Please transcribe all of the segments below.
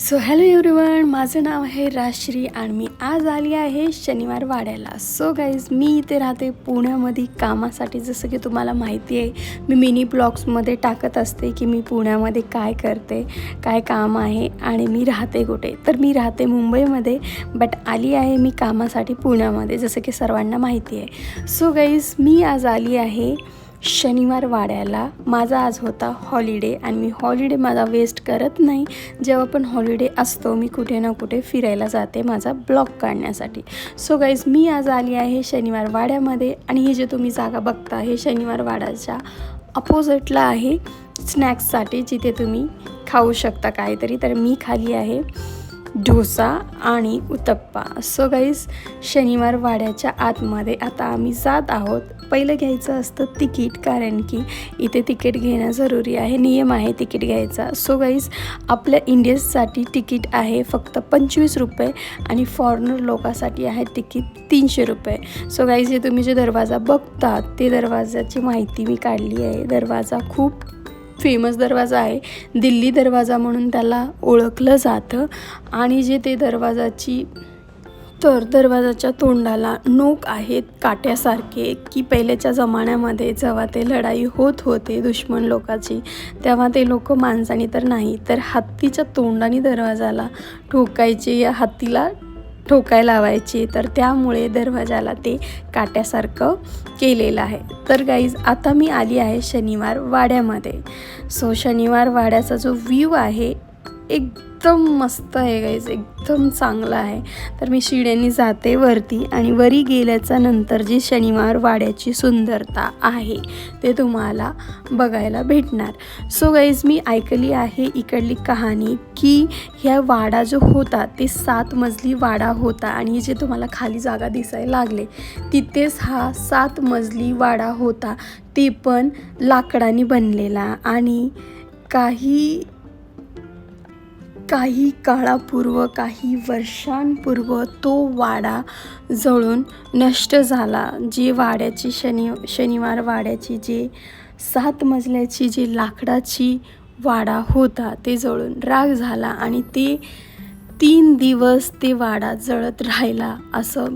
So hello everyone, माझं नाव आहे राजश्री आणि मी आज आली आहे शनिवार वाड्याला. सो गाईज, मी इथे राहते पुण्यामध्ये कामासाठी. जसं की तुम्हाला माहिती आहे, मी मिनी ब्लॉग्समध्ये टाकत असते की मी पुण्यामध्ये काय करते, काय काम आहे आणि मी राहते कुठे. तर मी राहते मुंबईमध्ये, बट आली आहे मी कामासाठी पुण्यामध्ये, जसं की सर्वांना माहिती आहे. सो गाईज, मी आज आली आहे शनिवार वाड्याला. माझा आज होता हॉलिडे आणि मी हॉलिडे माझा वेस्ट करत नाही. जेव्हा पण हॉलिडे असतो मी कुठे ना कुठे फिरायला जाते माझा ब्लॉग काढण्यासाठी. सो गाईज, मी आज आली आहे शनिवार वाड्यामध्ये आणि ही जे तुम्ही जागा बघता हे शनिवार वाड्याच्या अपोजिटला आहे स्नॅक्ससाठी, जिथे तुम्ही खाऊ शकता काहीतरी. तर मी खाली आहे डोसा आणि उत्तप्पा. सो गाईज, शनिवार वाड्याच्या आतमध्ये आता आम्ही जात आहोत. पहिलं घ्यायचं असतं तिकीट, कारण की इथे तिकीट घेणं जरुरी आहे, नियम आहे तिकीट घ्यायचा. सो गाईज, आपल्या इंडियन्ससाठी तिकीट आहे फक्त 25 रुपये आणि फॉरेनर लोकांसाठी आहे तिकीट 300 रुपये. सो गाईज, हे तुम्ही जे दरवाजा बघता ते दरवाजाची माहिती मी काढली आहे. दरवाजा खूप फेमस दरवाजा आहे, दिल्ली दरवाजा म्हणून त्याला ओळखलं जातं. आणि जे ते दरवाजाच्या तोंडाला नोक आहेत काट्यासारखे, की पहिल्याच्या जमान्यामध्ये जेव्हा ते लढाई होत होते दुश्मन लोकांची, तेव्हा ते लोक माणसाने तर नाही तर हत्तीच्या तोंडाने दरवाजाला ठोकायचे या हत्तीला ठोकायला लावायचे. तर त्यामुळे दरवाजाला ते काट्यासारखं केलेलं आहे. तर गाईज, आता मी आली आहे शनिवार वाड्यामध्ये. सो शनिवार वाड्याचा जो व्ह्यू आहे एकदम मस्त आहे गाईज, एकदम चांगला आहे. तर मी शिड्यांनी जाते वरती आणि वरी गेल्याच्या नंतर जी शनिवार वाड्याची सुंदरता आहे ते तुम्हाला बघायला भेटणार. सो गाईज, मी ऐकली आहे इकडली कहाणी की ह्या वाडा जो होता ते 7 मजली वाडा होता आणि जे तुम्हाला खाली जागा दिसायला लागले तिथेच हा 7 मजली वाडा होता. ते पण लाकडाने बनलेला आणि काही काळापूर्व, काही वर्षांपूर्व तो वाडा जळून नष्ट झाला. जी वाड्याची शनिवार वाड्याची जे 7 मजल्याची जी लाकडाची वाडा होता ते जळून राख झाला आणि ते 3 दिवस ते वाडा जळत राहिला असं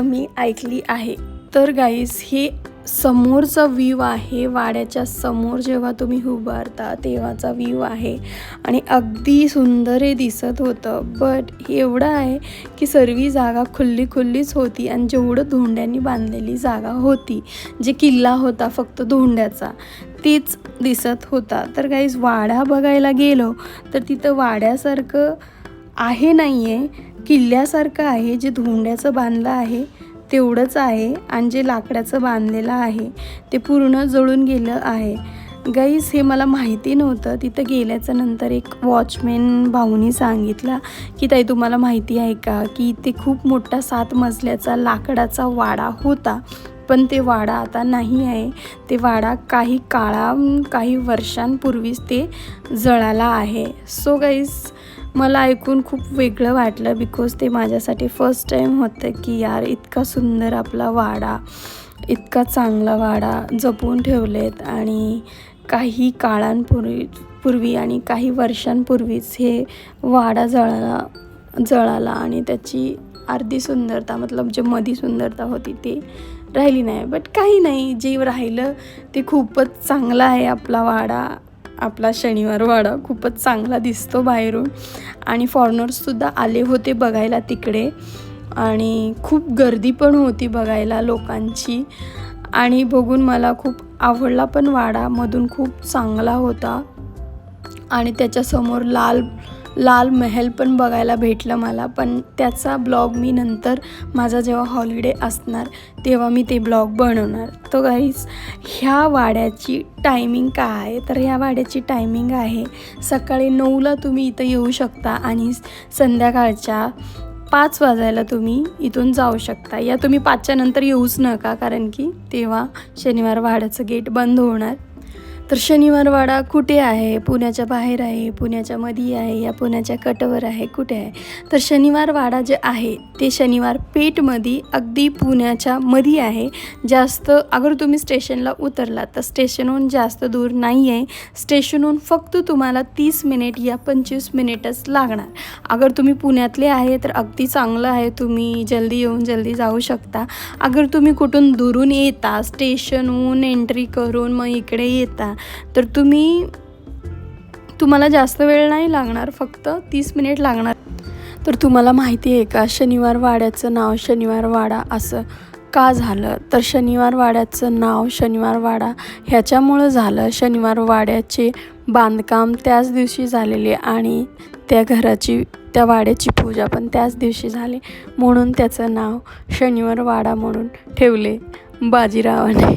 मी ऐकली आहे. तर गाईज, हे समोरचा व्ह्यू आहे वाड्याच्या समोर. जेव्हा तुम्ही उभारता तेव्हाचा व्ह्यू आहे आणि अगदी सुंदर हे दिसत होतं. बट एवढं आहे की सर्व जागा खुल्लीच होती आणि जेवढं धोंड्यांनी बांधलेली जागा होती, जे किल्ला होता फक्त धोंड्याचा, तेच दिसत होता. तर गाईज, वाडा बघायला गेलो तर तिथं वाड्यासारखं आहे नाही आहे, किल्ल्यासारखं आहे. जे धोंड्याचं बांधलं आहे तेवढंच आहे आणि जे लाकडाचं बांधलेलं आहे ते पूर्ण जळून गेलं आहे. गाईज, हे मला माहिती नव्हतं. तिथं गेल्याचं नंतर एक वॉचमॅन भाऊनी सांगितला की ताई, तुम्हाला माहिती आहे का की इथे खूप मोठा 7 मजल्याचा लाकडाचा वाडा होता, पण ते वाडा आता नाही आहे. ते वाडा काही वर्षांपूर्वीच ते जळाला आहे. सो गाईज, मला ऐकून खूप वेगळं वाटलं, बिकॉज ते माझ्यासाठी फर्स्ट टाईम होतं की यार, इतका सुंदर आपला वाडा, इतका चांगला वाडा जपून ठेवलेत आणि काही काळांपूर्वी आणि काही वर्षांपूर्वीच हे वाडा जळाला आणि त्याची अर्धी सुंदरता, मतलब जे मधी सुंदरता होती ते राहिली नाही. बट काही नाही, जे राहिलं ते खूपच चांगलं आहे. आपला वाडा, आपला शनिवार वाडा खूपच चांगला दिसतो बाहेरून आणि फॉरेनर्ससुद्धा आले होते बघायला तिकडे आणि खूप गर्दी पण होती बघायला लोकांची. आणि बघून मला खूप आवडला पण वाडा, मधून खूप चांगला होता आणि त्याच्यासमोर लाल महल पण बघायला भेटलं मला. पण त्याचा ब्लॉग मी नंतर, माझा जेव्हा हॉलिडे असणार तेव्हा मी ते ब्लॉग बनवणार. तो गाईज, ह्या वाड्याची टायमिंग काय आहे तर ह्या वाड्याची टायमिंग आहे सकाळी 9ला तुम्ही इथं येऊ शकता आणि संध्याकाळच्या 5 वाजायला तुम्ही इथून जाऊ शकता. या तुम्ही 5च्या नंतर येऊच नका, कारण की तेव्हा शनिवार वाड्याचं गेट बंद होणार. तर शनिवार वाडा कुठे आहे? पुण्याच्या बाहेर आहे, पुण्याच्या मध्ये आहे, या पुण्याच्या कटवर आहे, कुठे आहे? तर शनिवार वाडा जे आहे ते शनिवार पेठमध्ये अगदी पुण्याच्या मध्ये आहे. जास्त अगर तुम्ही स्टेशनला उतरलात तर स्टेशनहून जास्त दूर नाही आहे. स्टेशनहून फक्त तुम्हाला 30 मिनिट या 25 मिनिटच लागणार. अगर तुम्ही पुण्यातले आहे तर अगदी चांगलं आहे, तुम्ही जल्दी येऊन जल्दी जाऊ शकता. अगर तुम्ही कुठून दुरून येता, स्टेशनहून एंट्री करून मग इकडे येता, तर तुम्हाला जास्त वेळ नाही लागणार, फक्त 30 मिनिट लागणार. तर तुम्हाला माहिती आहे का शनिवार वाड्याचं नाव शनिवार वाडा असं का झालं? तर शनिवार वाड्याचं नाव शनिवार वाडा ह्याच्यामुळं झालं, शनिवार वाड्याचे बांधकाम त्याच दिवशी झालेले आणि त्या वाड्याची पूजा पण त्याच दिवशी झाली, म्हणून त्याचं नाव शनिवार वाडा म्हणून ठेवले बाजीरावाने.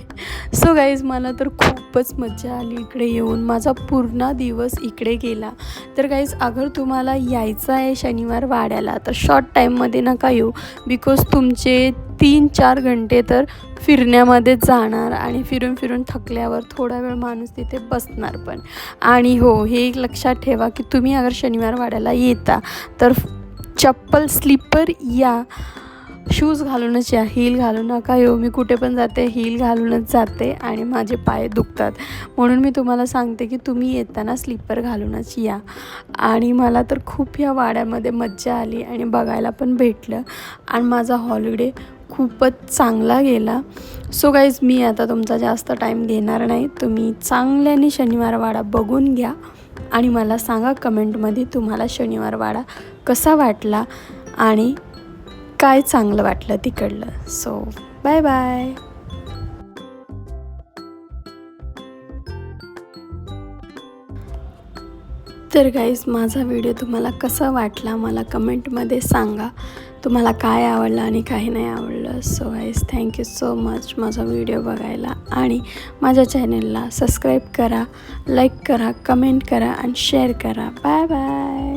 सो गाईज, मला तर खूपच मजा आली इकडे येऊन, माझा पूर्ण दिवस इकडे गेला. तर गाईज, अगर तुम्हाला यायचं आहे शनिवार वाड्याला तर शॉर्ट टाईममध्ये नका येऊ, बिकॉज तुमचे 3-4 घंटे तर फिरण्यामध्ये जाणार आणि फिरून फिरून थकल्यावर थोडा वेळ माणूस तिथे बसणार पण. आणि हो, हे एक लक्षात ठेवा की तुम्ही अगर शनिवार वाड्याला येता तर चप्पल स्लीपर या शूज घालूनच या, हील घालू नका येऊ. मी कुठे पण जाते हील घालूनच जाते आणि माझे पाय दुखतात, म्हणून मी तुम्हाला सांगते की तुम्ही येताना स्लीपर घालूनच या. आणि मला तर खूप या वाड्यामध्ये मज्जा आली आणि बघायला पण भेटलं आणि माझा हॉलिडे खूपच चांगला गेला. सो गाईज, मी आता तुमचा जास्त टाईम घेणार नाही. तुम्ही चांगल्याने शनिवार वाडा बघून घ्या आणि मला सांगा कमेंटमध्ये तुम्हाला शनिवार वाडा कसा वाटला आणि काय चांगलं वाटलं तिकडलं. So bye bye. तर गाईज, माझा व्हिडिओ तुम्हाला कसा वाटला मला कमेंटमध्ये सांगा. तुम्हाला काय आवडलं आणि काही नाही आवडलं. So guys, thank you so much माझा व्हिडिओ बघायला आणि माझ्या चॅनलला सबस्क्राईब करा, लाईक करा, कमेंट करा आणि शेअर करा. Bye bye.